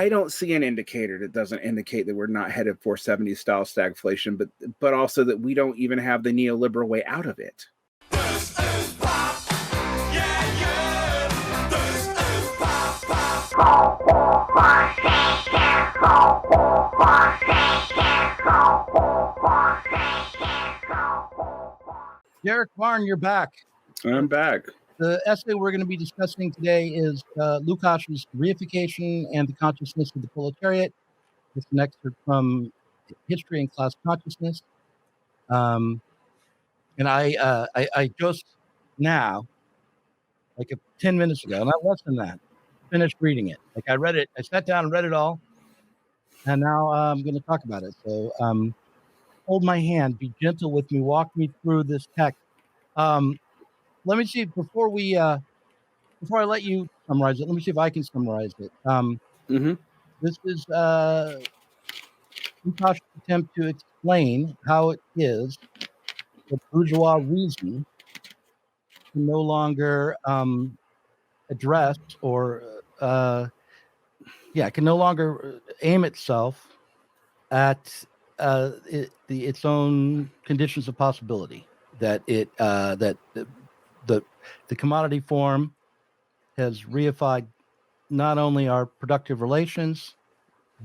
I don't see an indicator that doesn't indicate that we're not headed for 70s style stagflation, but also that we don't even have the neoliberal way out of it. This is pop. Yeah, yeah. This is pop, Derick, Varn, you're back. I'm back. The essay we're going to be discussing today is Lukacs' Reification and the Consciousness of the Proletariat. It's an excerpt from History and Class Consciousness. And I just now, like 10 minutes ago, not less than that, finished reading it. Like I read it, I sat down and read it all, and now I'm going to talk about it. So hold my hand, be gentle with me, walk me through this text. Let me see before I let you summarize it. Let me see if I can summarize it. This is Lukacs' attempt to explain how it is that bourgeois reason can no longer address or can no longer aim itself at its own conditions of possibility. That the commodity form has reified not only our productive relations,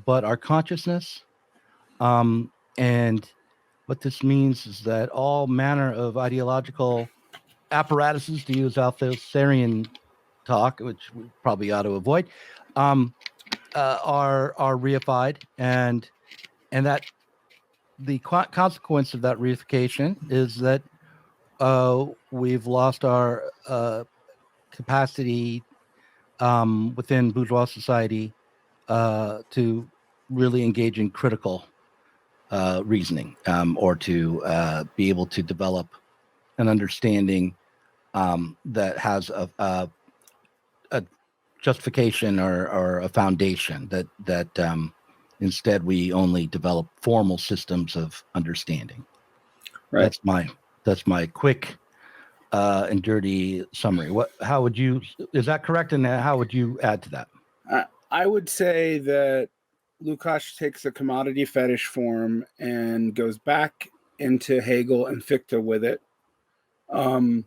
but our consciousness. And what this means is that all manner of ideological apparatuses, to use Althusserian talk, which we probably ought to avoid, are reified, and that the consequence of that reification is that we've lost our capacity within bourgeois society to really engage in critical reasoning, or to be able to develop an understanding that has a justification or a foundation. That instead we only develop formal systems of understanding. Right. That's my quick and dirty summary. Is that correct? And how would you add to that? I would say that Lukacs takes a commodity fetish form and goes back into Hegel and Fichte with it, and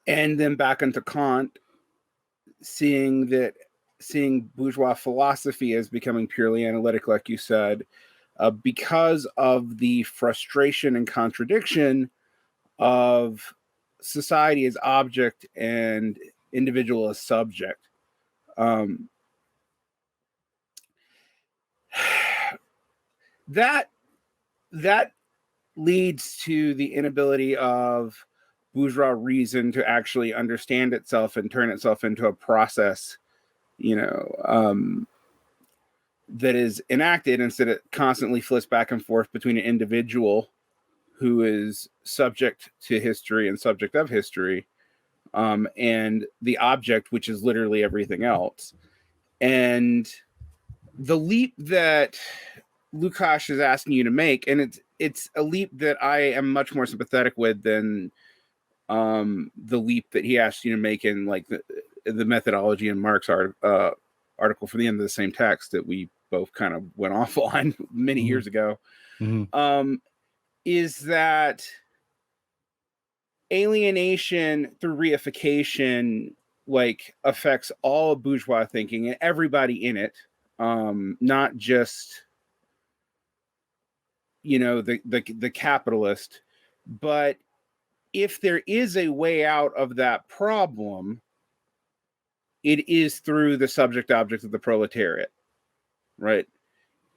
then back into Kant, seeing bourgeois philosophy as becoming purely analytic, like you said, because of the frustration and contradiction of society as object and individual as subject. That leads to the inability of bourgeois reason to actually understand itself and turn itself into a process, that is enacted. Instead, it constantly flips back and forth between an individual who is subject to history and subject of history, and the object, which is literally everything else. And the leap that Lukacs is asking you to make, and it's a leap that I am much more sympathetic with than the leap that he asked you to make in like the methodology in Marx article for the end of the same text that we both kind of went off on many years ago. Is that alienation through reification like affects all of bourgeois thinking and everybody in it, not just the capitalist. But if there is a way out of that problem, it is through the subject object of the proletariat, right?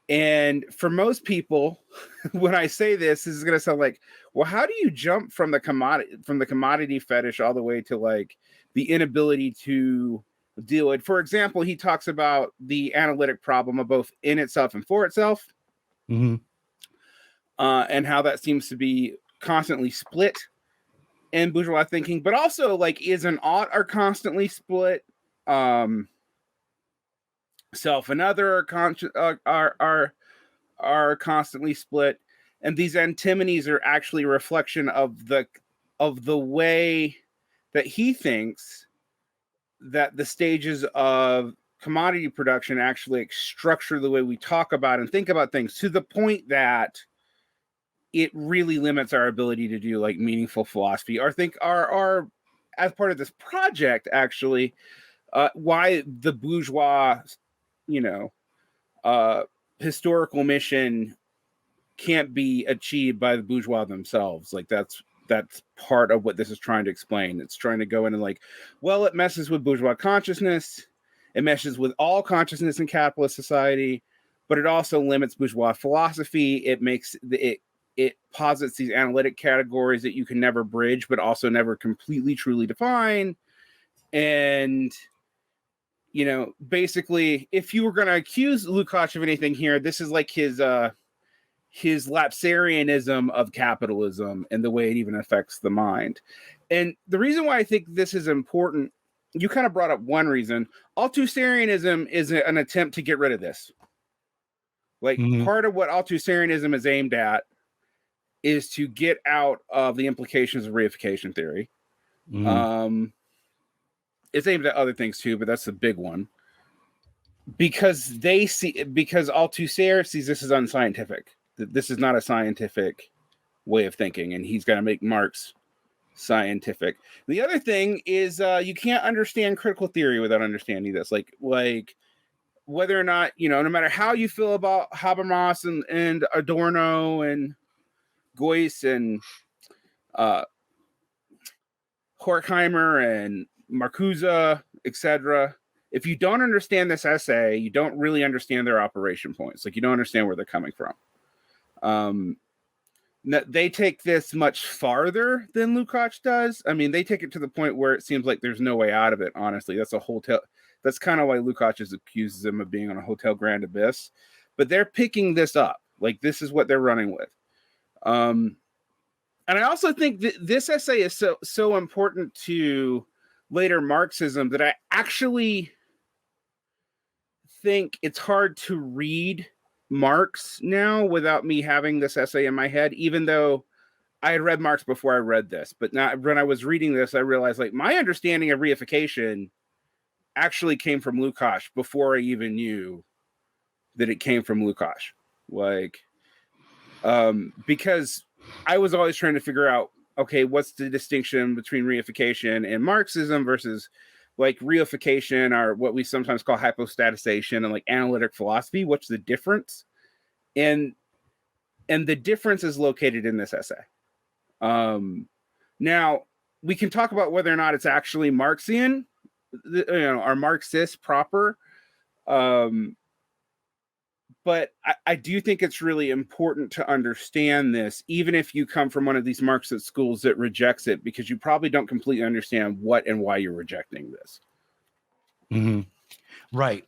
And for most people, when I say this is going to sound like, well, how do you jump from the commodity fetish all the way to like the inability to deal with? For example, he talks about the analytic problem of both in itself and for itself, and how that seems to be constantly split in bourgeois thinking, but also like is and ought are constantly split. Self and other are constantly split, and these antinomies are actually a reflection of the way that he thinks that the stages of commodity production actually like, structure the way we talk about and think about things to the point that it really limits our ability to do like meaningful philosophy. Or think our as part of this project, actually, why the bourgeois, historical mission can't be achieved by the bourgeois themselves. Like that's part of what this is trying to explain. It's trying to go in and like, well, it messes with bourgeois consciousness, it meshes with all consciousness in capitalist society, but it also limits bourgeois philosophy. It posits these analytic categories that you can never bridge, but also never completely truly define. And basically, if you were going to accuse Lukacs of anything here, this is like his lapsarianism of capitalism and the way it even affects the mind. And the reason why I think this is important, you kind of brought up one reason. Althusserianism is an attempt to get rid of this. Like part of what Althusserianism is aimed at is to get out of the implications of reification theory. It's aimed at other things too, but that's the big one. Because Althusser sees this as unscientific. This is not a scientific way of thinking, and he's going to make Marx scientific. The other thing is you can't understand critical theory without understanding this. Like whether or not, no matter how you feel about Habermas and Adorno and Geuss and Horkheimer and Marcuse, etc., if you don't understand this essay, you don't really understand their operation points. Like you don't understand where they're coming from. They take this much farther than Lukacs does. I mean, they take it to the point where it seems like there's no way out of it. Honestly, that's kind of why Lukacs accuses them of being on a Hotel Grand Abyss. But they're picking this up. Like this is what they're running with. And I also think that this essay is so important to later Marxism that I actually think it's hard to read Marx now without me having this essay in my head, even though I had read Marx before I read this. But now when I was reading this, I realized like my understanding of reification actually came from Lukacs before I even knew that it came from Lukacs. Like, because I was always trying to figure out, okay, what's the distinction between reification and Marxism versus like reification, or what we sometimes call hypostatization, and like analytic philosophy? What's the difference? And the difference is located in this essay. Now we can talk about whether or not it's actually Marxian, or Marxist proper. But I do think it's really important to understand this, even if you come from one of these Marxist schools that rejects it, because you probably don't completely understand what and why you're rejecting this. Right.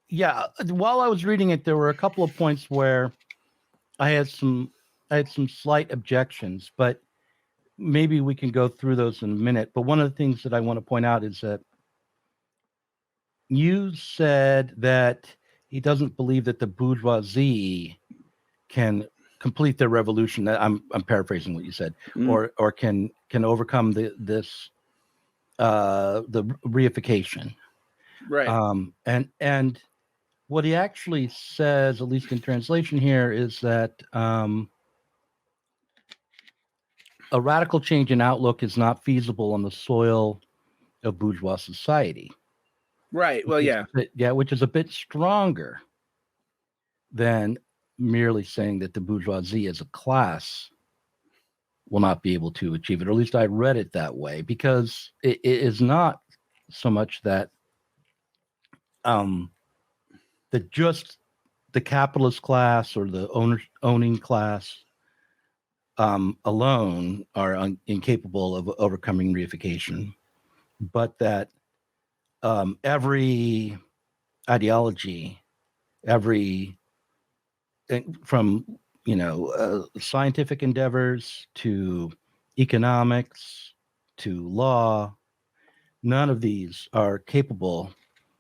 Yeah. While I was reading it, there were a couple of points where I had some slight objections, but maybe we can go through those in a minute. But one of the things that I want to point out is that you said that he doesn't believe that the bourgeoisie can complete their revolution. I'm paraphrasing what you said, or can overcome the reification. Right. And what he actually says, at least in translation here, is that a radical change in outlook is not feasible on the soil of bourgeois society. Right. Well, yeah. Which is a bit stronger than merely saying that the bourgeoisie as a class will not be able to achieve it. Or at least I read it that way, because it is not so much that just the capitalist class or the owning class alone are incapable of overcoming reification, but that every ideology, from scientific endeavors to economics to law, none of these are capable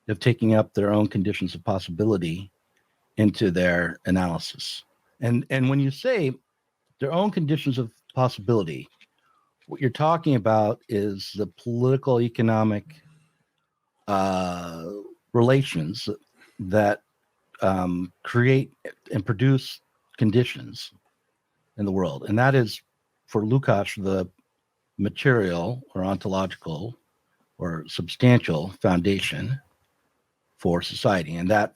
of taking up their own conditions of possibility into their analysis. And when you say their own conditions of possibility, what you're talking about is the political, economic relations that create and produce conditions in the world. And that is, for Lukacs, the material or ontological or substantial foundation for society. And that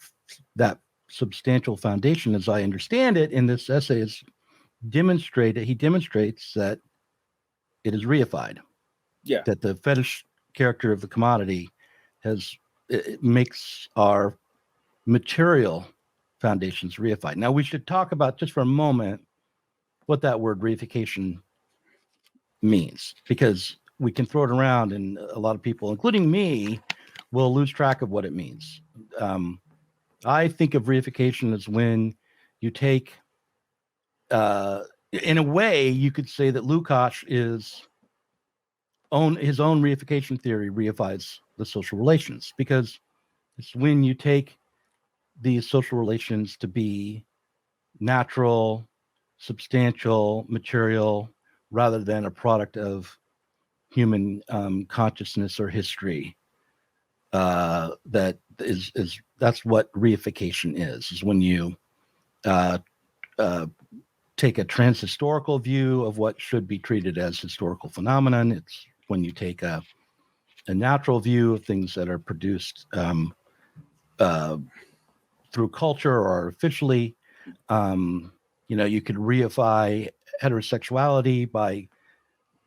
substantial foundation, as I understand it in this essay, is he demonstrates that it is reified. Yeah. That the fetish character of the commodity it makes our material foundations reified. Now we should talk about, just for a moment, what that word reification means, because we can throw it around and a lot of people, including me, will lose track of what it means. I think of reification as when you take, in a way, you could say that Lukacs his own reification theory reifies the social relations, because it's when you take these social relations to be natural, substantial, material, rather than a product of human consciousness or history. That's what reification is when you take a transhistorical view of what should be treated as historical phenomenon. It's when you take a natural view of things that are produced through culture or artificially. You could reify heterosexuality by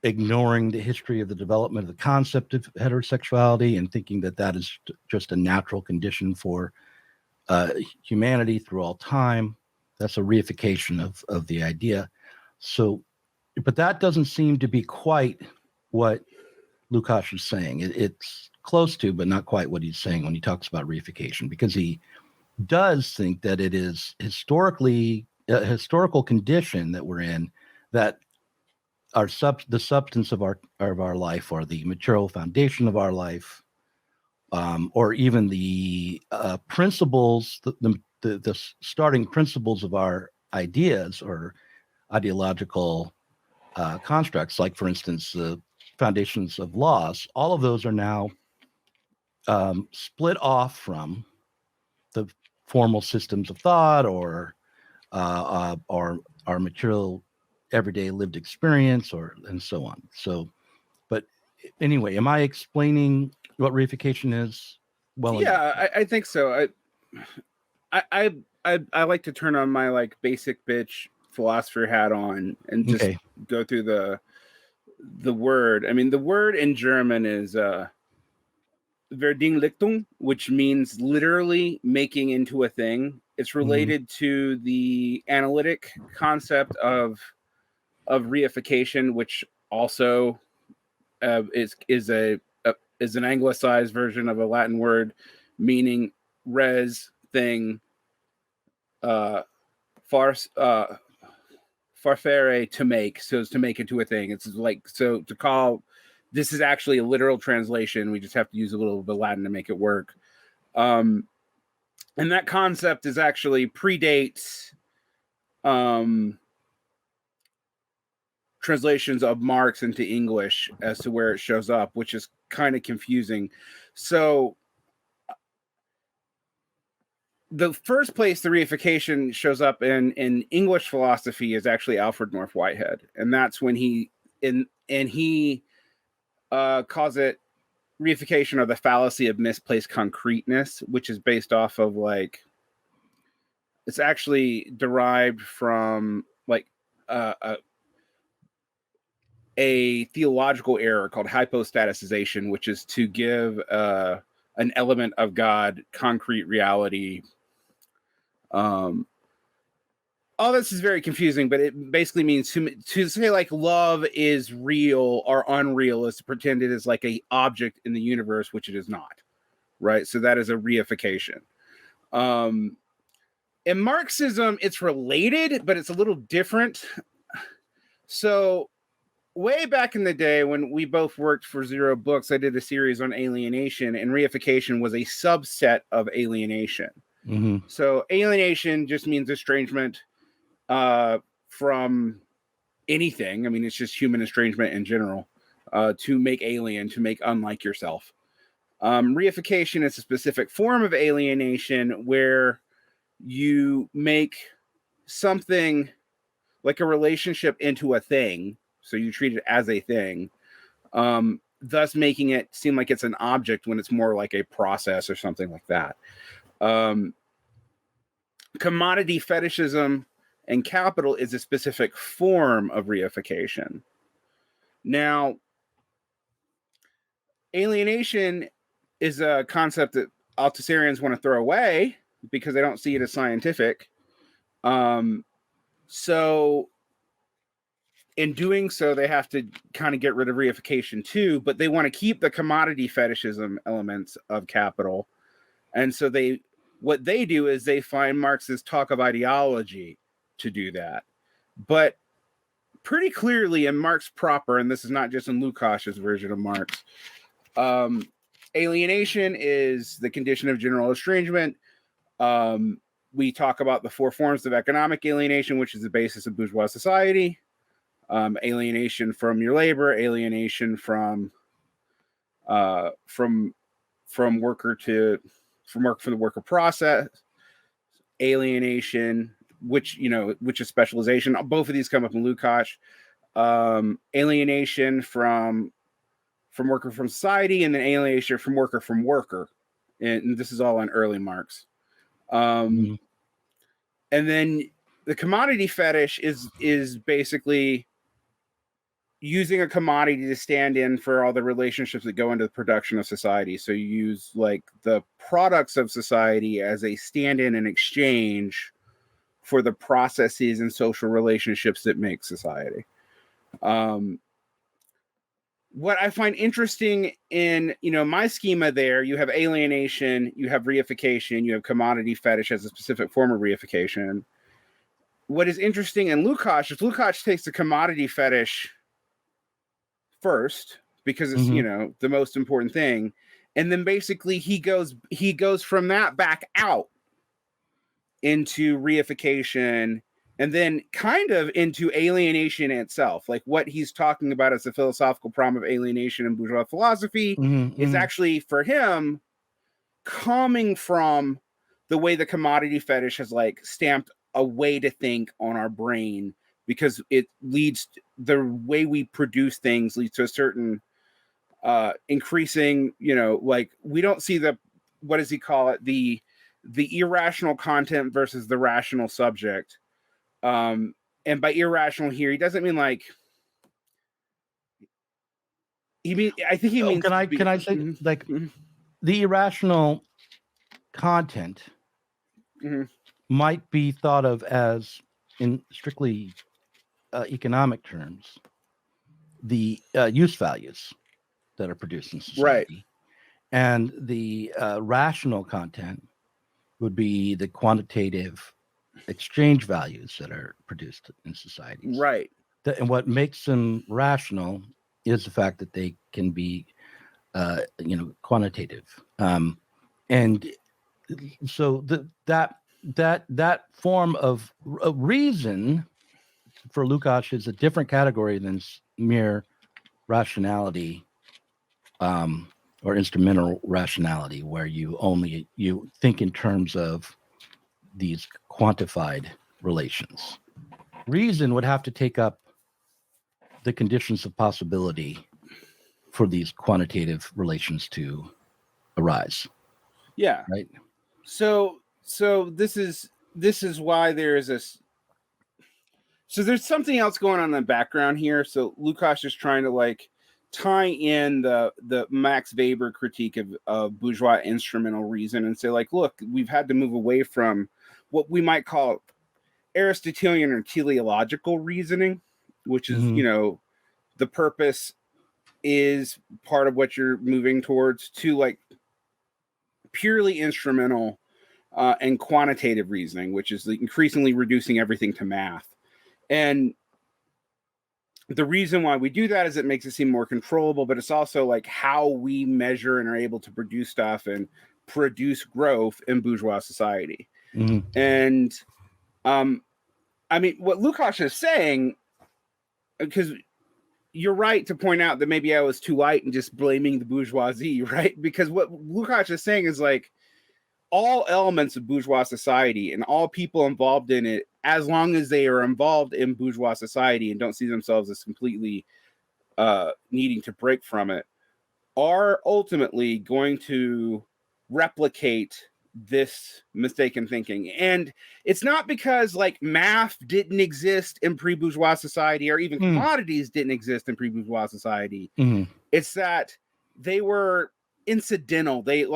ignoring the history of the development of the concept of heterosexuality and thinking that is just a natural condition for humanity through all time. That's a reification of the idea. So, but that doesn't seem to be quite what Lukacs is saying. It's close to, but not quite what he's saying when he talks about reification, because he does think that it is historically a historical condition that we're in, that the substance of our life, or the material foundation of our life, or even the principles, the starting principles of our ideas or ideological constructs, like, for instance, the foundations of laws. All of those are now split off from the formal systems of thought or our material everyday lived experience, and so on. So, but anyway, am I explaining what reification is well enough? Yeah, I think so. I like to turn on my basic bitch philosopher hat on and just go through the word. I mean, the word in German is Verdinglichtung, which means literally making into a thing. It's related to the analytic concept of reification, which also is an anglicized version of a Latin word meaning res, thing, farfere, to make, so as to make into a thing. It's so to call this is actually a literal translation. We just have to use a little bit of Latin to make it work. And that concept is actually predates translations of Marx into English as to where it shows up, which is kind of confusing. So the first place the reification shows up in English philosophy is actually Alfred North Whitehead, and that's when he calls it reification, or the fallacy of misplaced concreteness, which is based off of it's actually derived from a theological error called hypostaticization, which is to give an element of God concrete reality. All this is very confusing, but it basically means to say love is real or unreal is to pretend it is a object in the universe, which it is not, right? So that is a reification. In Marxism, it's related, but it's a little different. So way back in the day when we both worked for Zero Books, I did a series on alienation, and reification was a subset of alienation. So alienation just means estrangement from anything. I mean, it's just human estrangement in general, to make alien, to make unlike yourself. Reification is a specific form of alienation where you make something like a relationship into a thing. So you treat it as a thing, thus making it seem like it's an object when it's more like a process or something like that. Commodity fetishism and capital is a specific form of reification. Now, alienation is a concept that Althusserians want to throw away because they don't see it as scientific. So in doing so, they have to kind of get rid of reification too, but they want to keep the commodity fetishism elements of capital. And so what they do is they find Marx's talk of ideology to do that. But pretty clearly in Marx proper, and this is not just in Lukacs' version of Marx, alienation is the condition of general estrangement. We talk about the 4 forms of economic alienation, which is the basis of bourgeois society. Alienation from your labor, alienation from worker to from the worker process, alienation, which is specialization. Both of these come up in Lukacs. Alienation from worker from society, and then alienation from worker. And this is all on early Marx. And then the commodity fetish is basically using a commodity to stand in for all the relationships that go into the production of society. So you use like the products of society as a stand-in and exchange for the processes and social relationships that make society. What I find interesting in, my schema there, you have alienation, you have reification, you have commodity fetish as a specific form of reification. What is interesting in Lukacs is Lukacs takes the commodity fetish first because it's the most important thing, and then basically he goes from that back out into reification, and then kind of into alienation itself. Like what he's talking about as the philosophical problem of alienation in bourgeois philosophy is actually for him coming from the way the commodity fetish has like stamped a way to think on our brain, because it leads the way we produce things leads to a certain increasing, like we don't see what does he call it? The irrational content versus the rational subject. And by irrational here, he doesn't mean like, I think he means. Can I say like the irrational content might be thought of as, in strictly economic terms, the use values that are produced in society, right? And the rational content would be the quantitative exchange values that are produced in society, right? And what makes them rational is the fact that they can be, quantitative, and so that form of reason for Lukacs is a different category than mere rationality, or instrumental rationality, where you think in terms of these quantified relations. Reason would have to take up the conditions of possibility for these quantitative relations to arise. Yeah. Right. So this is why there is this. So there's something else going on in the background here. So Lukacs is trying to like tie in the Max Weber critique of bourgeois instrumental reason and say like, look, we've had to move away from what we might call Aristotelian or teleological reasoning, which is, the purpose is part of what you're moving towards, to like purely instrumental and quantitative reasoning, which is increasingly reducing everything to math. And the reason why we do that is it makes it seem more controllable, but it's also like how we measure and are able to produce stuff and produce growth in bourgeois society. And what Lukacs is saying, because you're right to point out that maybe I was too light and just blaming the bourgeoisie, right? Because what Lukacs is saying is like all elements of bourgeois society and all people involved in it, as long as they are involved in bourgeois society and don't see themselves as completely needing to break from it, are ultimately going to replicate this mistaken thinking. And it's not because like math didn't exist in pre-bourgeois society or even commodities didn't exist in pre-bourgeois society. It's that they were incidental. They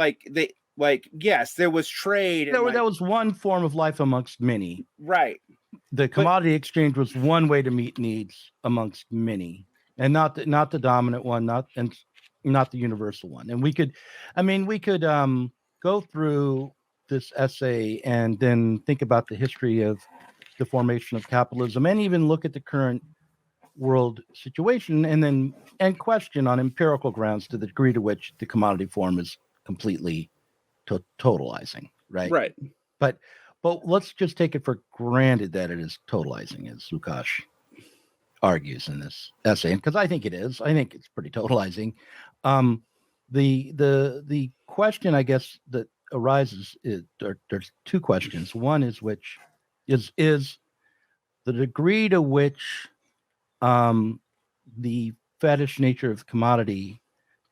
yes, there was trade. That was one form of life amongst many. Right. The commodity exchange was one way to meet needs amongst many, and not the dominant one, not the universal one. And we could go through this essay and then think about the history of the formation of capitalism and even look at the current world situation and question on empirical grounds to the degree to which the commodity form is completely totalizing, right? But let's just take it for granted that it is totalizing, as Lukacs argues in this essay, because I think it is. I think it's pretty totalizing. The question, I guess, that arises is there's two questions. One is which is the degree to which the fetish nature of commodity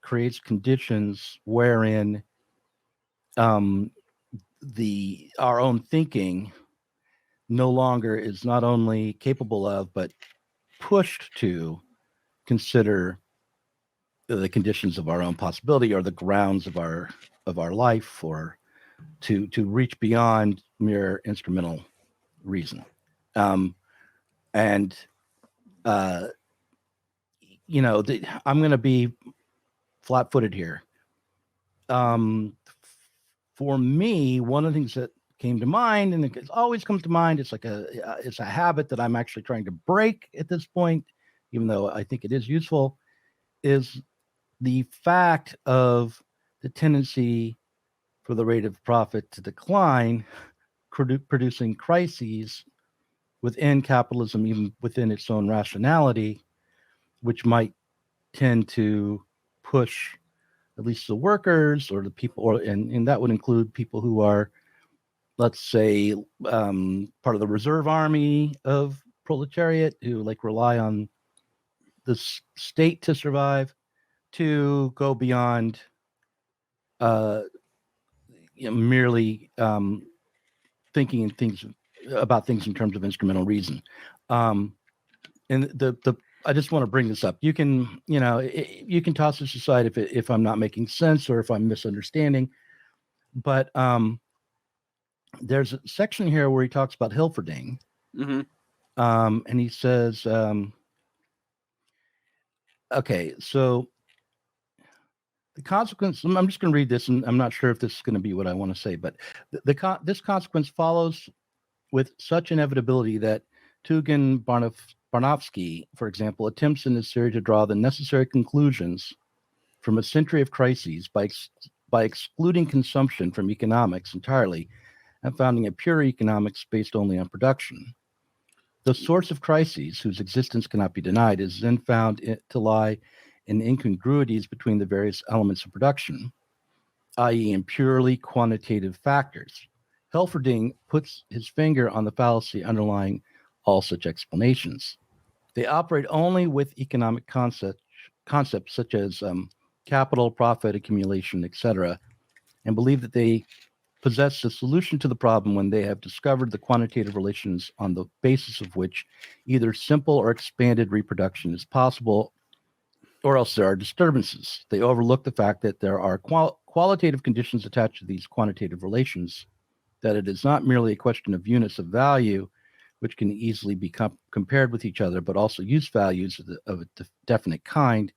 creates conditions wherein our own thinking no longer is not only capable of but pushed to consider the conditions of our own possibility or the grounds of our life, or to reach beyond mere instrumental reason. I'm going to be flat-footed here. For me, one of the things that came to mind, and it always comes to mind, it's a habit that I'm actually trying to break at this point, even though I think it is useful, is the fact of the tendency for the rate of profit to decline, producing crises within capitalism, even within its own rationality, which might tend to push at least the workers or the people, and that would include people who are, let's say, part of the reserve army of proletariat, who rely on the state to survive, to go beyond merely thinking about things in terms of instrumental reason. And I just want to bring this up. You can toss this aside if I'm not making sense or if I'm misunderstanding. But there's a section here where he talks about Hilferding, and he says, okay, so the consequence. I'm just going to read this, and I'm not sure if this is going to be what I want to say, but this consequence follows with such inevitability that Tugan Barnowski, for example, attempts in this theory to draw the necessary conclusions from a century of crises by excluding consumption from economics entirely and founding a pure economics based only on production. The source of crises, whose existence cannot be denied, is then found to lie in incongruities between the various elements of production, i.e., in purely quantitative factors. Helferding puts his finger on the fallacy underlying all such explanations. They operate only with economic concepts such as capital, profit, accumulation, etc., and believe that they possess the solution to the problem when they have discovered the quantitative relations on the basis of which either simple or expanded reproduction is possible, or else there are disturbances. They overlook the fact that there are qualitative conditions attached to these quantitative relations, that it is not merely a question of units of value, which can easily be compared with each other, but also use values of a definite kind,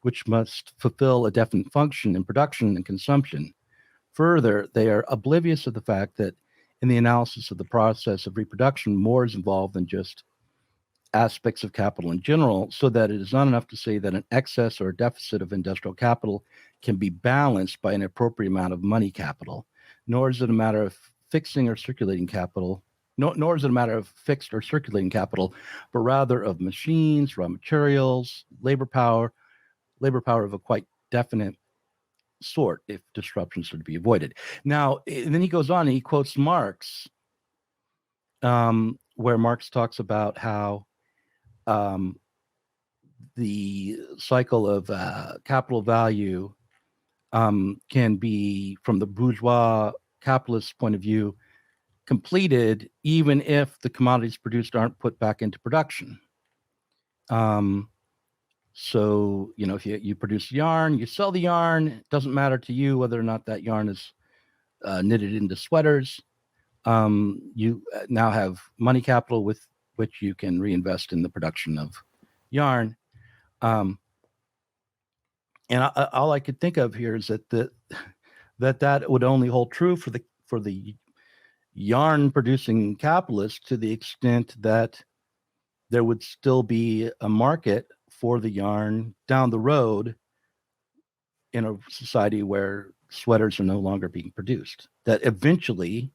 which must fulfill a definite function in production and consumption. Further, they are oblivious of the fact that in the analysis of the process of reproduction, more is involved than just aspects of capital in general, so that it is not enough to say that an excess or a deficit of industrial capital can be balanced by an appropriate amount of money capital, nor is it a matter of fixing or circulating capital nor is it a matter of fixed or circulating capital, but rather of machines, raw materials, labor power of a quite definite sort if disruptions are to be avoided. Now, and then he goes on and he quotes Marx, where Marx talks about how the cycle of capital value can be, from the bourgeois capitalist point of view, completed even if the commodities produced aren't put back into production. So, if you produce yarn, you sell the yarn. It doesn't matter to you whether or not that yarn is knitted into sweaters. You now have money capital with which you can reinvest in the production of yarn. And all I could think of here is that would only hold true for the yarn producing capitalists to the extent that there would still be a market for the yarn down the road in a society where sweaters are no longer being produced. That eventually,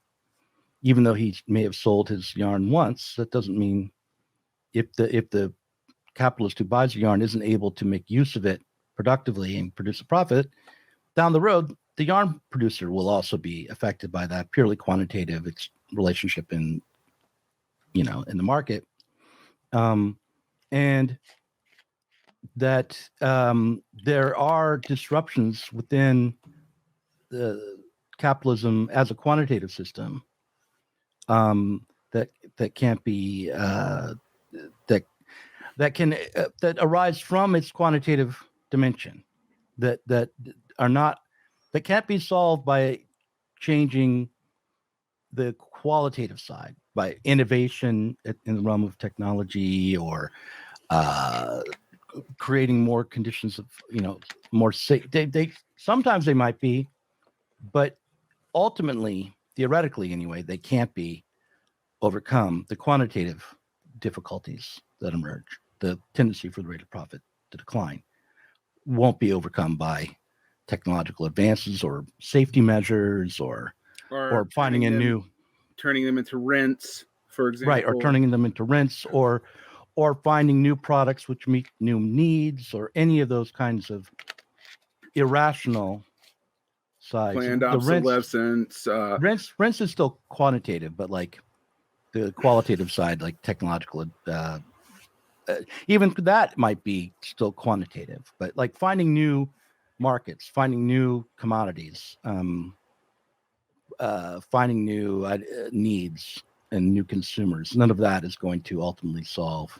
even though he may have sold his yarn once, that doesn't mean if the capitalist who buys the yarn isn't able to make use of it productively and produce a profit, down the road, the yarn producer will also be affected by that purely quantitative relationship in the market. And that there are disruptions within the capitalism as a quantitative system that can't be that arise from its quantitative dimension that can't be solved by changing the qualitative side, by innovation in the realm of technology, or creating more conditions of more safe. They sometimes they might be, but ultimately, theoretically anyway, they can't be overcome. The quantitative difficulties that emerge, the tendency for the rate of profit to decline, won't be overcome by technological advances or safety measures or finding turning them into rents, for example. Right, or turning them into rents, or finding new products which meet new needs, or any of those kinds of irrational sides. Planned obsolescence. Rents is still quantitative, but like the qualitative side, like technological, even that might be still quantitative. But like finding new markets, finding new commodities, finding new needs and new consumers, none of that is going to ultimately solve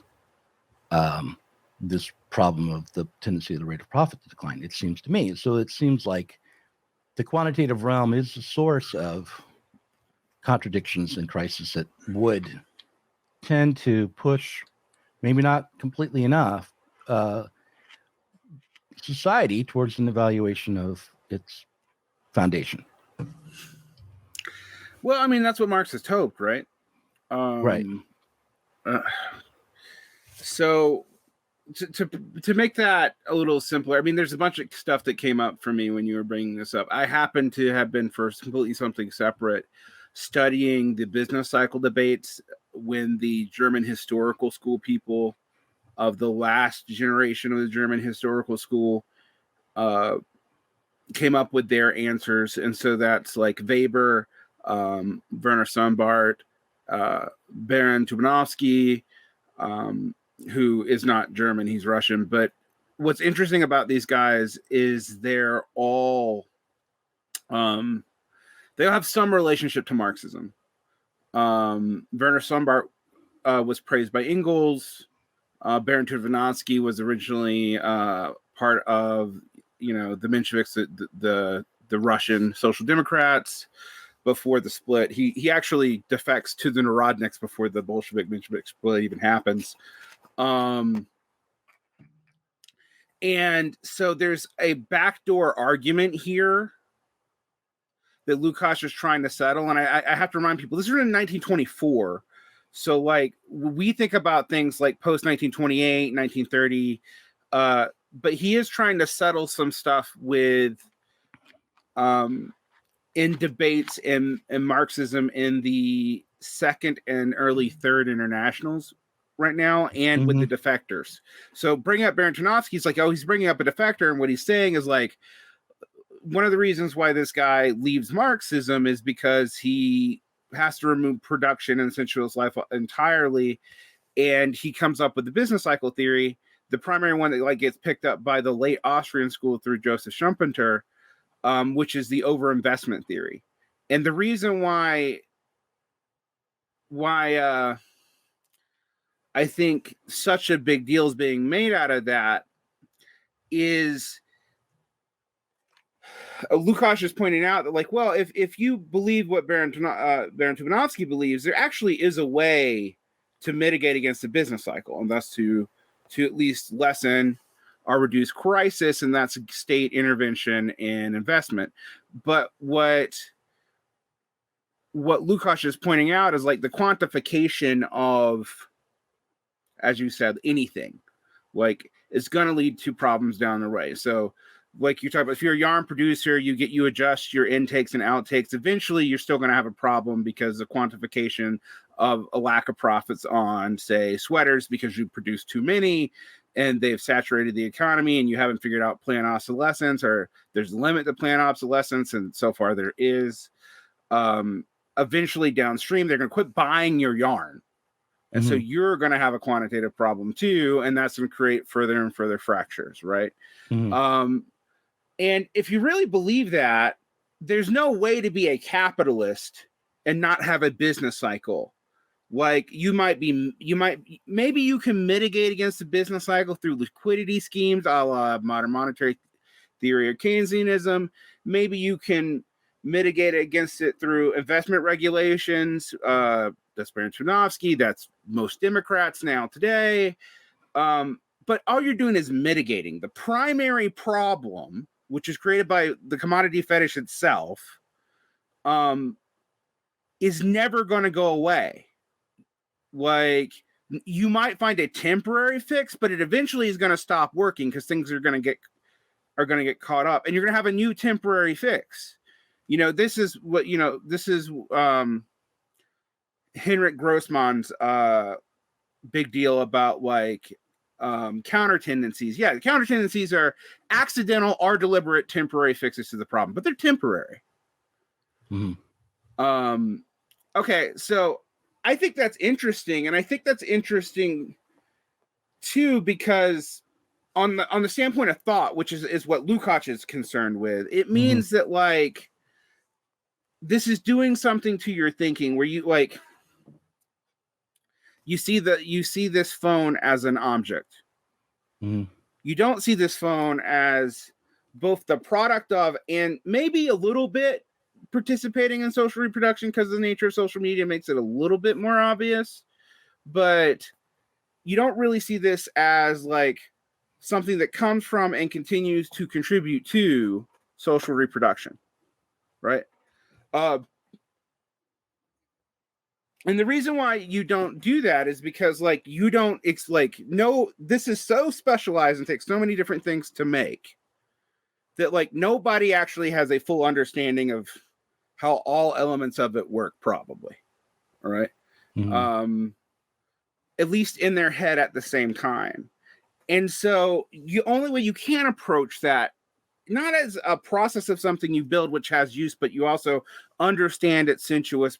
this problem of the tendency of the rate of profit to decline, it seems to me. So it seems like the quantitative realm is the source of contradictions and crises that would tend to push, maybe not completely enough, society towards an evaluation of its foundation. Well, I mean, that's what Marxist hoped, right? Right. So to make that a little simpler, I mean, there's a bunch of stuff that came up for me when you were bringing this up. I happen to have been, for completely something separate, studying the business cycle debates when the German historical school people of the last generation of the German historical school came up with their answers. And so that's like Weber, Werner Sombart, Baron Tubanovsky, who is not German, he's Russian. But what's interesting about these guys is they're all, they have some relationship to Marxism. Werner Sombart was praised by Engels. Baron Tubanovsky was originally part of, the Mensheviks, the Russian Social Democrats. Before the split, he actually defects to the Narodniks before the Bolshevik-Menshevik split even happens. And so there's a backdoor argument here that Lukacs is trying to settle. And I have to remind people, this is in 1924. So like we think about things like post 1928, 1930, but he is trying to settle some stuff with in debates in Marxism in the second and early third internationals right now, and with the defectors. So bringing up Baron Tarnowski, he's like, oh, he's bringing up a defector, and what he's saying is like, one of the reasons why this guy leaves Marxism is because he has to remove production and sensuous life entirely, and he comes up with the business cycle theory, the primary one that like gets picked up by the late Austrian school through Joseph Schumpeter, which is the overinvestment theory. And the reason why I think such a big deal is being made out of that is Lukacs is pointing out that, like, well, if you believe what Baron Tumanovsky believes, there actually is a way to mitigate against the business cycle, and thus to at least lessen or reduce crisis, and that's state intervention and investment. But what Lukacs is pointing out is like the quantification of, as you said, anything, like, it's going to lead to problems down the way. So like you talk about, if you're a yarn producer, you adjust your intakes and outtakes. Eventually, you're still going to have a problem because the quantification of a lack of profits on, say, sweaters because you produce too many and they've saturated the economy and you haven't figured out planned obsolescence, or there's a limit to planned obsolescence, and so far there is. Eventually, downstream, they're going to quit buying your yarn. And so you're going to have a quantitative problem too, and that's going to create further and further fractures, right? And if you really believe that, there's no way to be a capitalist and not have a business cycle. Like maybe you can mitigate against the business cycle through liquidity schemes, a la modern monetary theory or Keynesianism. Maybe you can mitigate against it through investment regulations. That's Baron Tumanovsky. That's most Democrats now today. But all you're doing is mitigating. The primary problem, which is created by the commodity fetish itself, is never going to go away. Like, you might find a temporary fix, but it eventually is going to stop working because things are going to get caught up, and you're going to have a new temporary fix. This is Henrik Grossman's big deal about like counter tendencies. Yeah, the counter tendencies are accidental or deliberate temporary fixes to the problem, but they're temporary. Okay, so I think that's interesting, and I think that's interesting too because on the standpoint of thought, which is what Lukacs is concerned with, it means that like this is doing something to your thinking where you like you see this phone as an object. You don't see this phone as both the product of and maybe a little bit participating in social reproduction, because the nature of social media makes it a little bit more obvious, but you don't really see this as like something that comes from and continues to contribute to social reproduction, right? And the reason why you don't do that is because like you don't, it's like, no, this is so specialized and takes so many different things to make that like nobody actually has a full understanding of how all elements of it work, probably. All right. At least in their head at the same time. And so the only way you can approach that, not as a process of something you build which has use, but you also understand its sensuous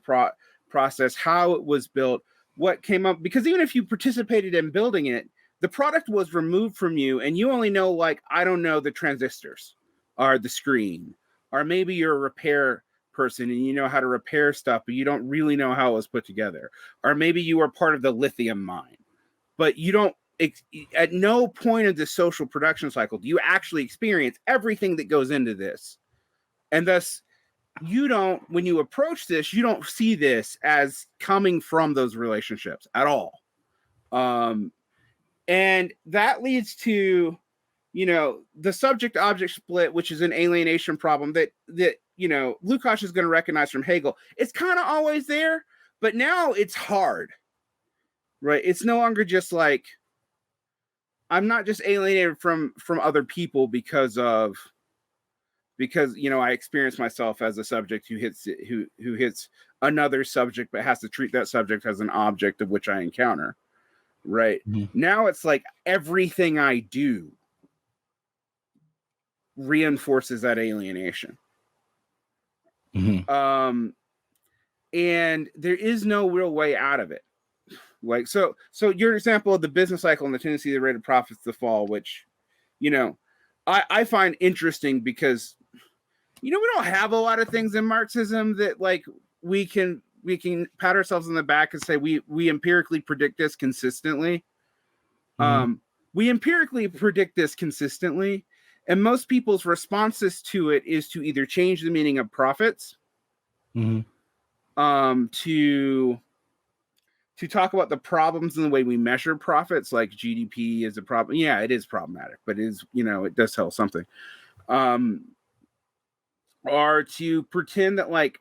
process, how it was built, what came up, because even if you participated in building it, the product was removed from you and you only know, like, I don't know, the transistors or the screen, or maybe you're a repair person and you know how to repair stuff, but you don't really know how it was put together, or maybe you were part of the lithium mine, but you don't, at no point of the social production cycle do you actually experience everything that goes into this. And thus you don't, when you approach this, you don't see this as coming from those relationships at all. And that leads to, the subject object split, which is an alienation problem that Lukacs is going to recognize from Hegel. It's kind of always there, but now it's hard, right? It's no longer just like, I'm not just alienated from other people because of because I experience myself as a subject who hits another subject, but has to treat that subject as an object of which I encounter. Right. Now it's like everything I do reinforces that alienation. And there is no real way out of it. Like, so your example of the business cycle and the tendency of the rate of profits to fall, which, I find interesting because, we don't have a lot of things in Marxism that like we can pat ourselves on the back and say we empirically predict this consistently. We empirically predict this consistently, and most people's responses to it is to either change the meaning of profits, to talk about the problems in the way we measure profits, like GDP is a problem. Yeah, it is problematic, but it is, it does tell something. Or to pretend that like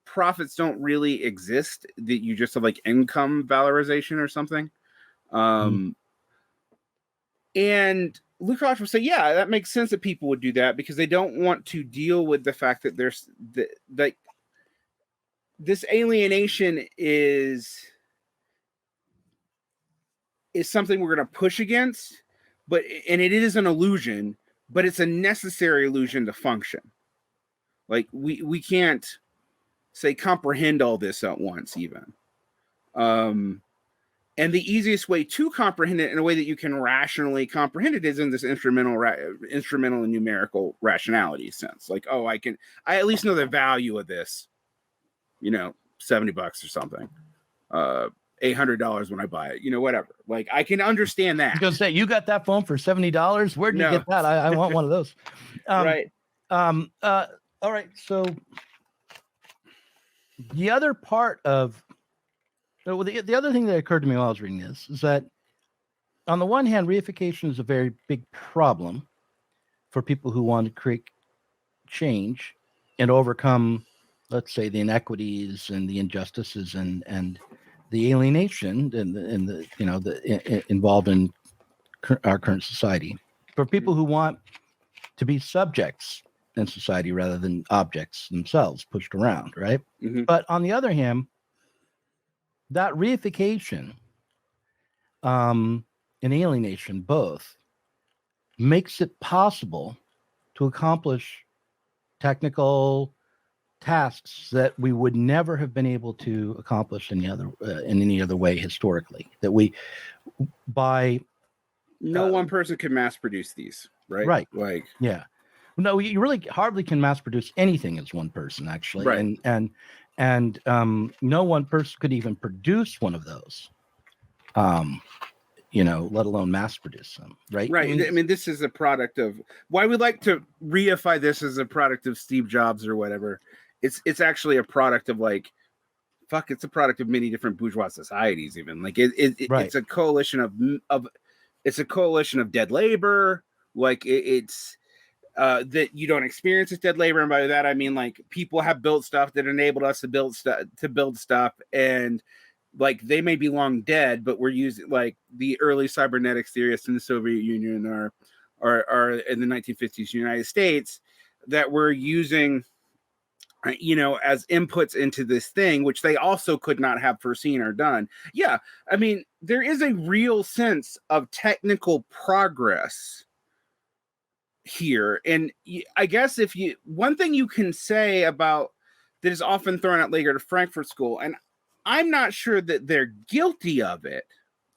profits don't really exist, that you just have like income valorization or something. And Lukacs would say, yeah, that makes sense that people would do that because they don't want to deal with the fact that there's like this alienation is something we're going to push against, and it is an illusion, but it's a necessary illusion to function. Like we can't say comprehend all this at once even. And the easiest way to comprehend it in a way that you can rationally comprehend it is in this instrumental and numerical rationality sense. Like, oh, I at least know the value of this, $70 or something, $800 when I buy it, whatever. Like, I can understand that. I was gonna say, you got that phone for $70? Where'd you get that? I want one of those. Right. All right. So the other part of the other thing that occurred to me while I was reading this is that on the one hand, reification is a very big problem for people who want to create change and overcome, let's say, the inequities and the injustices and the alienation and the involved in our current society. For people who want to be subjects in society rather than objects themselves pushed around, right? But on the other hand, that reification and alienation both makes it possible to accomplish technical tasks that we would never have been able to accomplish in any other way historically. That we by no one person can mass produce these, right? Right. Like, yeah. No, you really hardly can mass produce anything as one person, actually. Right. And no one person could even produce one of those, let alone mass produce them. Right. Right. I mean, this is a product of why we like to reify this as a product of Steve Jobs or whatever. It's actually a product of like, it's a product of many different bourgeois societies. Even like it's a coalition of dead labor. Like it's that you don't experience as dead labor, and by that I mean like people have built stuff that enabled us to build stuff, and like they may be long dead, but we're using like the early cybernetics theorists in the Soviet Union or in the 1950s United States that we're using as inputs into this thing, which they also could not have foreseen or done. Yeah, I mean, there is a real sense of technical progress here. And I guess one thing you can say about that is often thrown out later to Frankfurt School, and I'm not sure that they're guilty of it.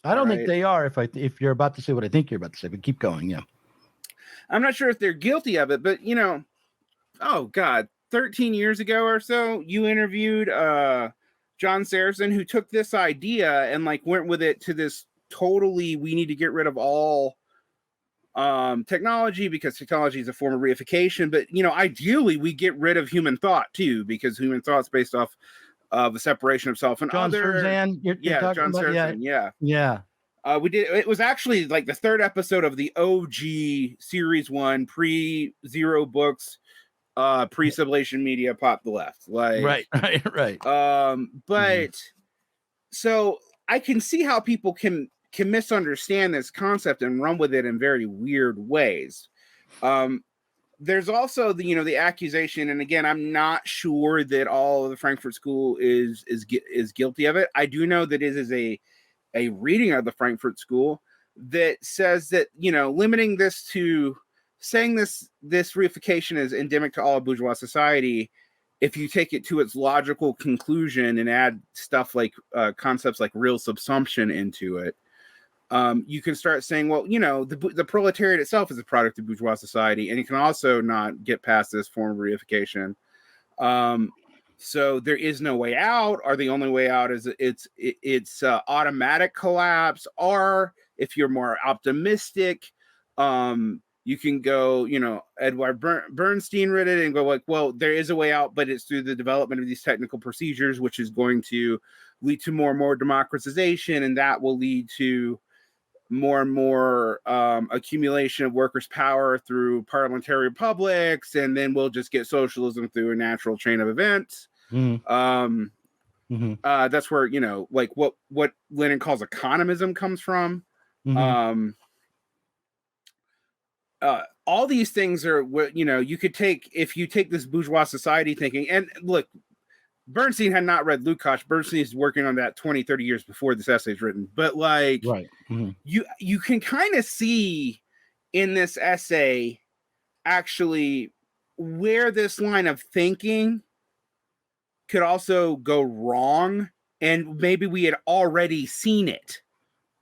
I don't think they are. If you're about to say what I think you're about to say, but keep going. Yeah. I'm not sure if they're guilty of it, but oh God, 13 years ago or so, you interviewed John Saracen, who took this idea and like went with it to this totally, we need to get rid of all technology because technology is a form of reification. But ideally we get rid of human thought too, because human thought's based off of the separation of self and John other. Saracen, John Saracen, yeah. We did. It was actually like the third episode of the OG Series 1 pre-Zero Books, pre-Sublation Media Pop the Left. Like right. But so I can see how people can misunderstand this concept and run with it in very weird ways. there's also the accusation, and again, I'm not sure that all of the Frankfurt School is guilty of it. I do know that it is a reading of the Frankfurt School that says that limiting this to saying this reification is endemic to all bourgeois society. If you take it to its logical conclusion and add stuff like concepts like real subsumption into it, you can start saying, well, the proletariat itself is a product of bourgeois society, and you can also not get past this form of reification. So there is no way out, or the only way out is it's automatic collapse, or if you're more optimistic, you can go, Edward Bernstein read it and go like, well, there is a way out, but it's through the development of these technical procedures, which is going to lead to more and more democratization, and that will lead to more and more accumulation of workers' power through parliamentary republics, and then we'll just get socialism through a natural chain of events. That's where like what Lenin calls economism comes from. All these things are what you could take if you take this bourgeois society thinking. And look, Bernstein had not read Lukacs. Bernstein is working on that 20-30 years before this essay is written. But like, right. You can kind of see in this essay actually where this line of thinking could also go wrong, and maybe we had already seen it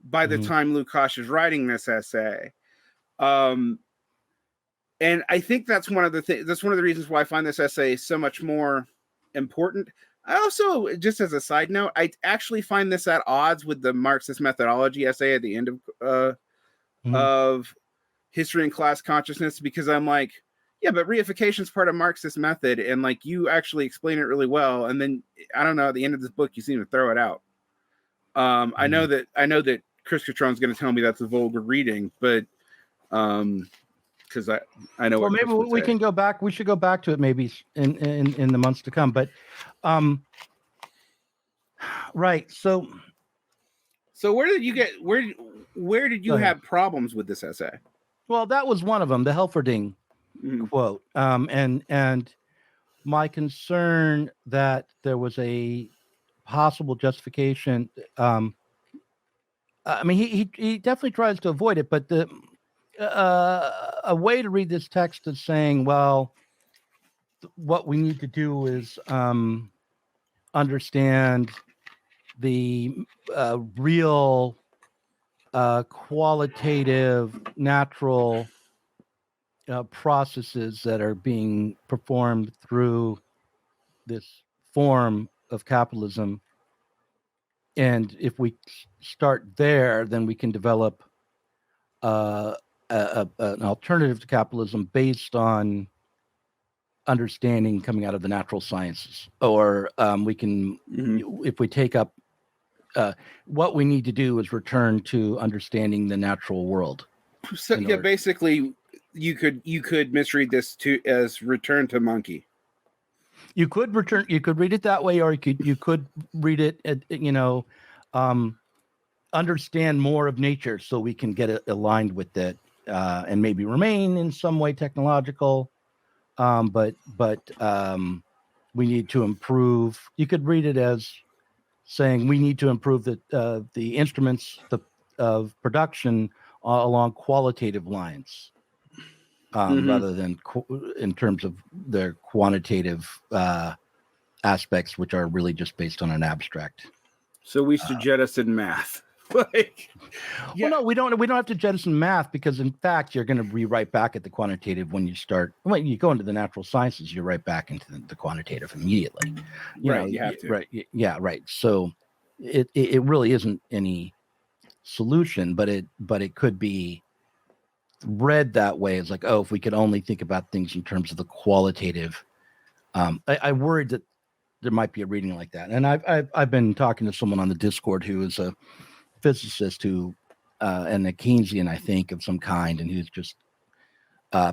by the time Lukacs is writing this essay. And I think that's one of the reasons why I find this essay so much more important. I also, just as a side note, I actually find this at odds with the Marxist methodology essay at the end of History and Class Consciousness, because I'm like, yeah, but reification is part of Marxist method, and like you actually explain it really well, and then I don't know, at the end of this book you seem to throw it out. I know that Chris Catron's going to tell me that's a vulgar reading, but because I know. Well, maybe we can go back. We should go back to it maybe in the months to come. But, right. So where did you get where did you have problems with this essay? Well, that was one of them, the Helferding quote, and my concern that there was a possible justification. I mean, he definitely tries to avoid it, but a way to read this text is saying, well, what we need to do is understand the real qualitative natural processes that are being performed through this form of capitalism. And if we start there, then we can develop an alternative to capitalism based on understanding coming out of the natural sciences. Or we can, if we take up, what we need to do is return to understanding the natural world. So yeah, basically, you could misread this as return to monkey. You could read it that way, or you could read it, understand more of nature so we can get it aligned with it, and maybe remain in some way technological. But we need to improve. You could read it as saying we need to improve the instruments of production along qualitative lines, rather than in terms of their quantitative aspects, which are really just based on an abstract. So we should jettison math. Like, well, no, we don't have to jettison math, because in fact you're going to be right back at the quantitative when you go into the natural sciences. You're right back into the quantitative immediately. You have to. Right. Yeah. Right. So it really isn't any solution, but it could be read that way. It's like, oh, if we could only think about things in terms of the qualitative. I worried that there might be a reading like that, and I've been talking to someone on the Discord who is a physicist and a Keynesian, I think, of some kind, and who's just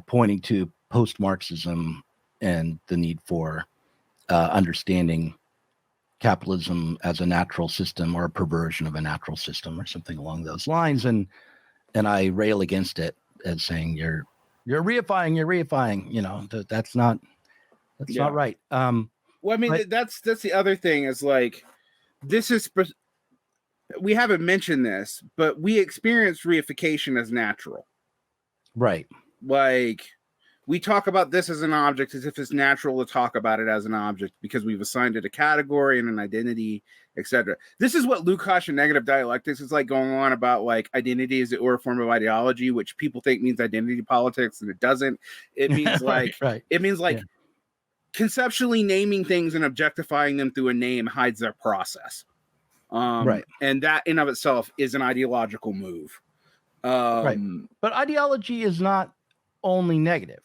pointing to post-Marxism and the need for understanding capitalism as a natural system, or a perversion of a natural system, or something along those lines. And I rail against it as saying You're reifying. You know, that's not right. Well, I mean, that's the other thing is like, we haven't mentioned this, but we experience reification as natural. Right. Like, we talk about this as an object as if it's natural to talk about it as an object because we've assigned it a category and an identity, etc. This is what Lukacs and negative dialectics is like going on about, like, identity is or a form of ideology, which people think means identity politics, and it doesn't. It means like it means like conceptually naming things and objectifying them through a name hides their process. And that in of itself is an ideological move. Right. But ideology is not only negative.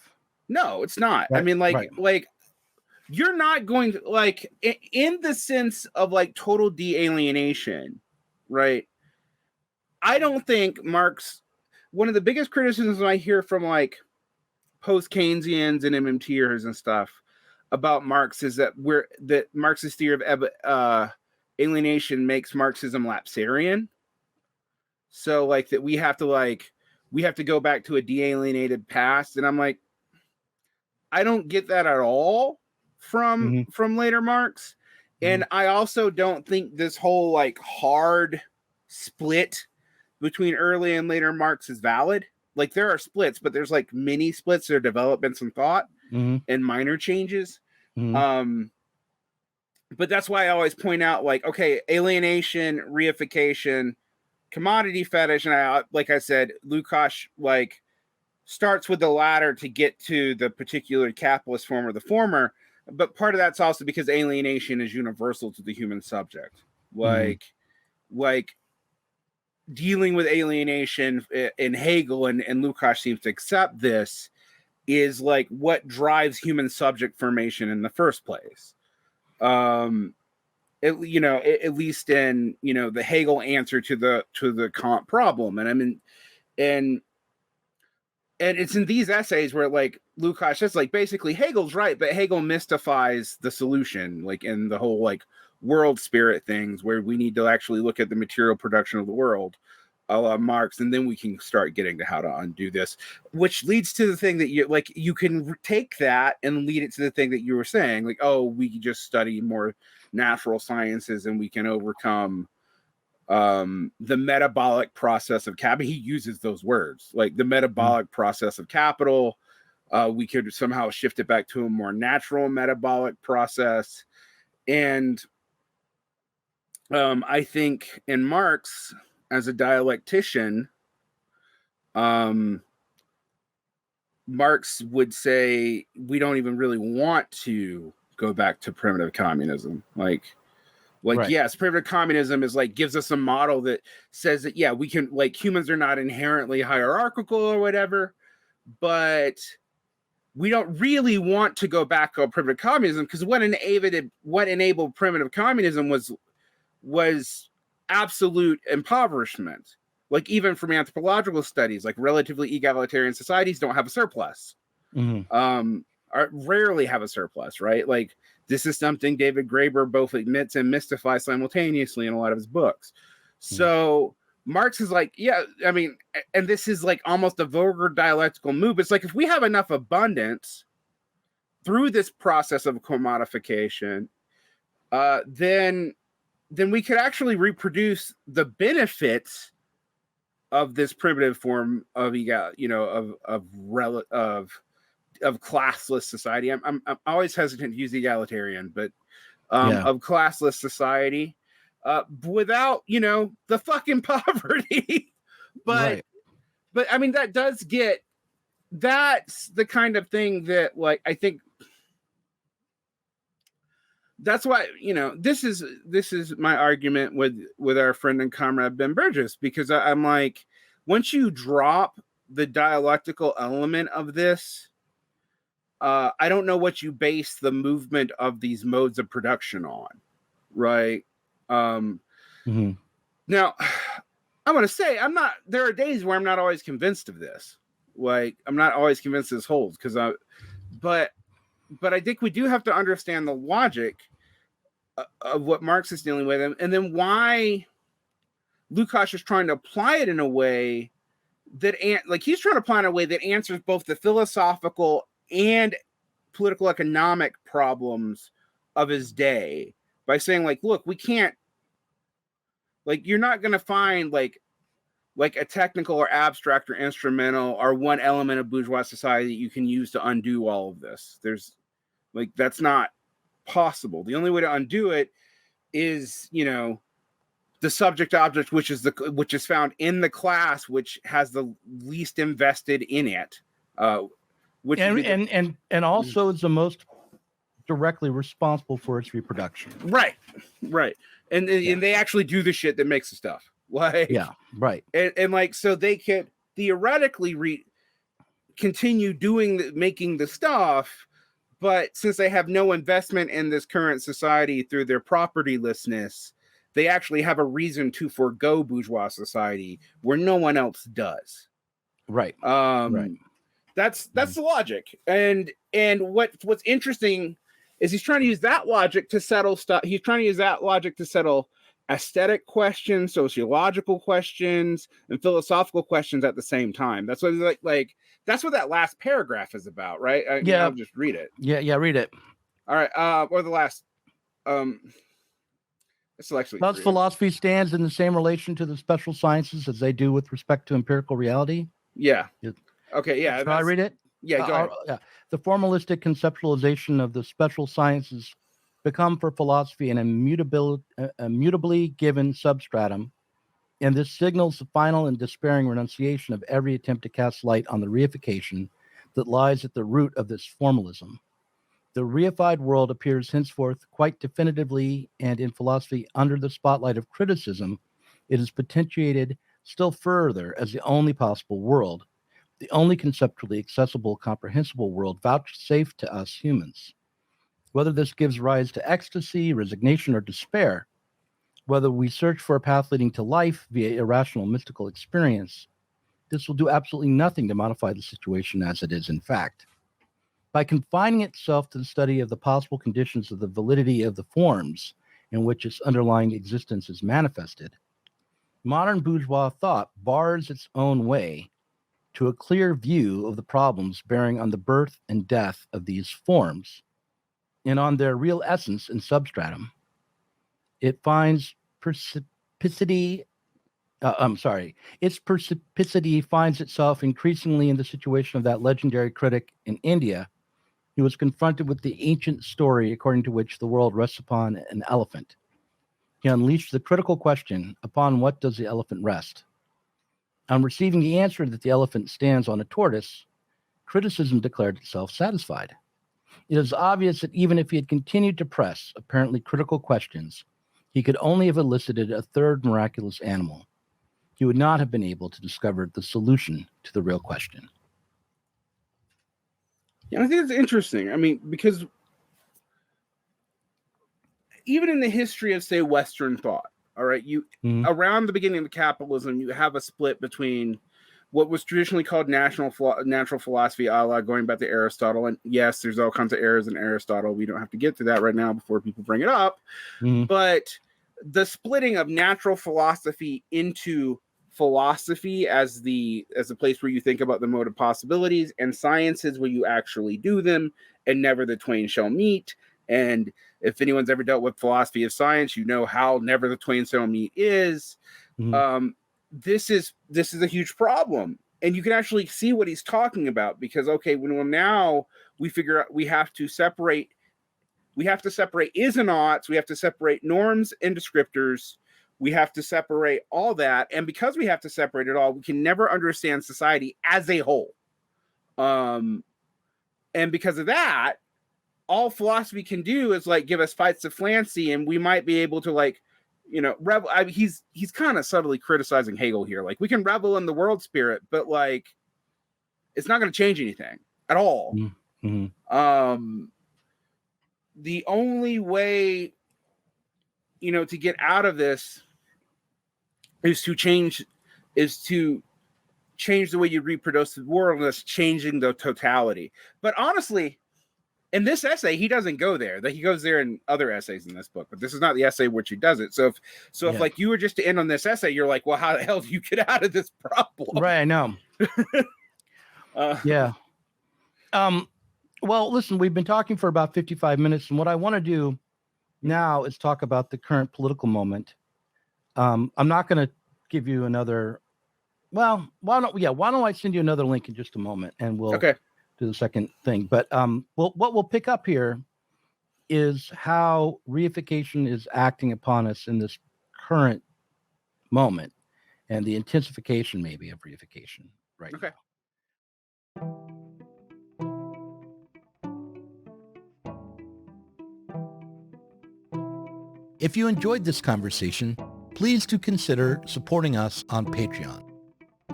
No, it's not. Right. I mean, like you're not going to, like, in the sense of like total de-alienation, right? I don't think Marx, one of the biggest criticisms I hear from like post-Keynesians and MMTers and stuff about Marx is that Marx's theory of alienation makes Marxism lapsarian. So like that we have to go back to a de-alienated past. And I'm like, I don't get that at all from later Marx. And I also don't think this whole like hard split between early and later Marx is valid. Like, there are splits, but there's like mini splits or developments in thought and minor changes. But that's why I always point out, like, okay, alienation, reification, commodity fetish, and like I said, Lukacs like starts with the latter to get to the particular capitalist form or the former. But part of that's also because alienation is universal to the human subject. Like dealing with alienation in Hegel and Lukacs seems to accept this is like what drives human subject formation in the first place. At least in, the Hegel answer to the Kant problem. And I mean, and it's in these essays where like Lukacs just like basically Hegel's right, but Hegel mystifies the solution, like in the whole like world spirit things where we need to actually look at the material production of the world, a la Marx, and then we can start getting to how to undo this, which leads to the thing that you can take that and lead it to the thing that you were saying, like, oh, we can just study more natural sciences and we can overcome the metabolic process of capital. He uses those words, like the metabolic process of capital. We could somehow shift it back to a more natural metabolic process. And I think in Marx, as a dialectician, Marx would say we don't even really want to go back to primitive communism. Yes, primitive communism is like gives us a model that says that, yeah, we can, like, humans are not inherently hierarchical or whatever, but we don't really want to go back to primitive communism, because what enabled primitive communism was absolute impoverishment. Like, even from anthropological studies, like relatively egalitarian societies don't have a surplus. Rarely have a surplus, right? Like, this is something David Graeber both admits and mystifies simultaneously in a lot of his books. So Marx is like, yeah, I mean, and this is like almost a vulgar dialectical move. It's like, if we have enough abundance through this process of commodification, then we could actually reproduce the benefits of this primitive form of classless society. I'm always hesitant to use egalitarian, but of classless society, without the fucking poverty. But I mean, that's the kind of thing that, like, I think that's why, this is my argument with our friend and comrade Ben Burgess, because I'm like, once you drop the dialectical element of this, I don't know what you base the movement of these modes of production on, right? Now, I'm going to say, there are days where I'm not always convinced of this. Like, I'm not always convinced this holds, but I think we do have to understand the logic of what Marx is dealing with, and then why Lukacs is trying to apply it in a way like he's trying to plan a way that answers both the philosophical and political economic problems of his day by saying, like, look, we can't, like, you're not going to find like a technical or abstract or instrumental or one element of bourgeois society that you can use to undo all of this. There's like, that's not possible. The only way to undo it is, you know, the subject object, which is found in the class which has the least invested in it, which and also is the most directly responsible for its reproduction. Right. And they actually do the shit that makes the stuff. Like, yeah, right. And like, so they could theoretically continue making the stuff, but since they have no investment in this current society through their propertylessness, they actually have a reason to forego bourgeois society where no one else does. Right. Right. That's the logic. And what's interesting is he's trying to use that logic to settle stuff. He's trying to use that logic to settle aesthetic questions, sociological questions, and philosophical questions at the same time. That's what like that's what that last paragraph is about, right? I'll just read it. Yeah, read it. All right. Or the last Thus, philosophy stands in the same relation to the special sciences as they do with respect to empirical reality. Yeah. Okay. Yeah. Should I read it? Yeah. Go ahead. Yeah. The formalistic conceptualization of the special sciences become for philosophy an immutably given substratum, and this signals the final and despairing renunciation of every attempt to cast light on the reification that lies at the root of this formalism. The reified world appears henceforth quite definitively, and in philosophy, under the spotlight of criticism, it is potentiated still further as the only possible world, the only conceptually accessible, comprehensible world vouchsafed to us humans. Whether this gives rise to ecstasy, resignation, or despair, whether we search for a path leading to life via irrational mystical experience, this will do absolutely nothing to modify the situation as it is in fact. By confining itself to the study of the possible conditions of the validity of the forms in which its underlying existence is manifested, modern bourgeois thought bars its own way to a clear view of the problems bearing on the birth and death of these forms and on their real essence and substratum. It finds its precipicity finds itself increasingly in the situation of that legendary critic in India who was confronted with the ancient story according to which the world rests upon an elephant. He unleashed the critical question, upon what does the elephant rest? On receiving the answer that the elephant stands on a tortoise, criticism declared itself satisfied. It is obvious that even if he had continued to press apparently critical questions, he could only have elicited a third miraculous animal. He would not have been able to discover the solution to the real question. Yeah, I think it's interesting. I mean, because even in the history of, say, Western thought, all right, around the beginning of capitalism, you have a split between what was traditionally called natural philosophy, a la going back to Aristotle. And yes, there's all kinds of errors in Aristotle. We don't have to get to that right now before people bring it up. But the splitting of natural philosophy into philosophy as the place where you think about the mode of possibilities, and sciences where you actually do them, and never the twain shall meet. And if anyone's ever dealt with philosophy of science, you know how never the twain shall meet is. This is a huge problem, and you can actually see what he's talking about, because now we figure out we have to separate is and oughts, we have to separate norms and descriptors. We have to separate all that. And because we have to separate it all, we can never understand society as a whole. And because of that, all philosophy can do is like give us fights of Flancy, and we might be able to revel. I mean, he's kind of subtly criticizing Hegel here. Like, we can revel in the world spirit, but like, it's not going to change anything at all. The only way, to get out of this is to change the way you reproduce the world, and that's changing the totality. But honestly, in this essay, he doesn't go there. He goes there in other essays in this book, but this is not the essay which he does it. So if Yeah. like you were just to end on this essay, you're like, well, how the hell do you get out of this problem? Right, I know. Yeah. Well, listen, we've been talking for about 55 minutes, and what I want to do now is talk about the current political moment. I'm not going to give you another. Well, why don't I send you another link in just a moment, and we'll Okay. do the second thing. But what we'll pick up here is how reification is acting upon us in this current moment, and the intensification maybe of reification right Okay. now. If you enjoyed this conversation, please do consider supporting us on Patreon.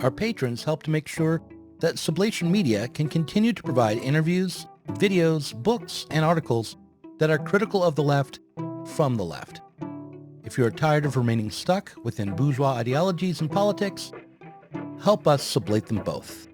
Our patrons help to make sure that Sublation Media can continue to provide interviews, videos, books, and articles that are critical of the left from the left. If you are tired of remaining stuck within bourgeois ideologies and politics, help us sublate them both.